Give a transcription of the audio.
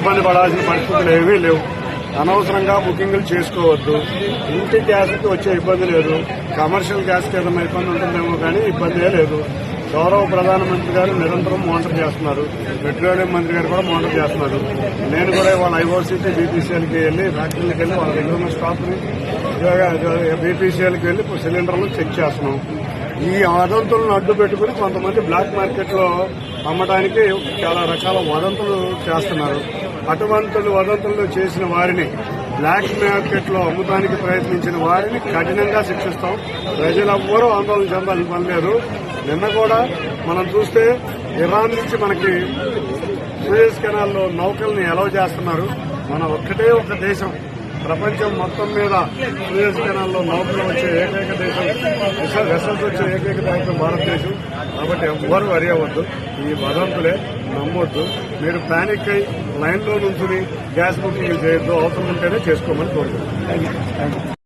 ఇబ్బంది పడాల్సిన పరిస్థితులు ఏమీ లేవు. అనవసరంగా బుకింగ్లు చేసుకోవద్దు. ఇంటి గ్యాస్కి వచ్చే ఇబ్బంది లేదు. కమర్షియల్ గ్యాస్కి ఏదైనా ఇబ్బంది ఉంటుందేమో కానీ ఇబ్బందే లేదు. గౌరవ ప్రధానమంత్రి గారు నిరంతరం మానిటర్ చేస్తున్నారు. పెట్రోలియం మంత్రి గారు కూడా మానిటర్ చేస్తున్నారు. నేను కూడా వాళ్ళ ఐఓసీకి బీపీసీఎల్కి వెళ్లి ఫ్యాక్టరీలకు వెళ్లి వాళ్ళ దగ్గర ఉన్న స్టాక్ని బీపీసీఎల్కి వెళ్లి సిలిండర్లు చెక్ చేస్తున్నాం. ఈ వదంతులను అడ్డు పెట్టుకుని కొంతమంది బ్లాక్ మార్కెట్ లో అమ్మడానికి చాలా రకాల వదంతులు చేస్తున్నారు. అటువంటి వదంతులు చేసిన వారిని, బ్లాక్ మార్కెట్ లో అమ్మడానికి ప్రయత్నించిన వారిని కఠినంగా శిక్షిస్తాం. ప్రజలెవ్వరూ ఆందోళన చెందాల్సిన పని లేదు. నిన్న కూడా మనం చూస్తే ఇరాన్ నుంచి మనకి సూయజ్ కెనాల్లో నౌకల్ని అలౌ చేస్తున్నారు. మన ఒక్కటే ఒక దేశం ప్రపంచం మొత్తం మీద సూయజ్ కెనాల్లో నౌకలు వచ్చే ఏకైక దేశం, వెసల్స్ వచ్చే ఏకైక దేశం భారతదేశం. కాబట్టి ఎవ్వరూ వరి అవ్వద్దు. ఈ వదంతులే నమ్మొద్దు. మీరు పానిక్ అయి లైన్లో నుంచుని గ్యాస్ బుకింగ్ చేయొద్దు. అవసరం ఉంటేనే చేసుకోమని కోరుకుంటున్నాను.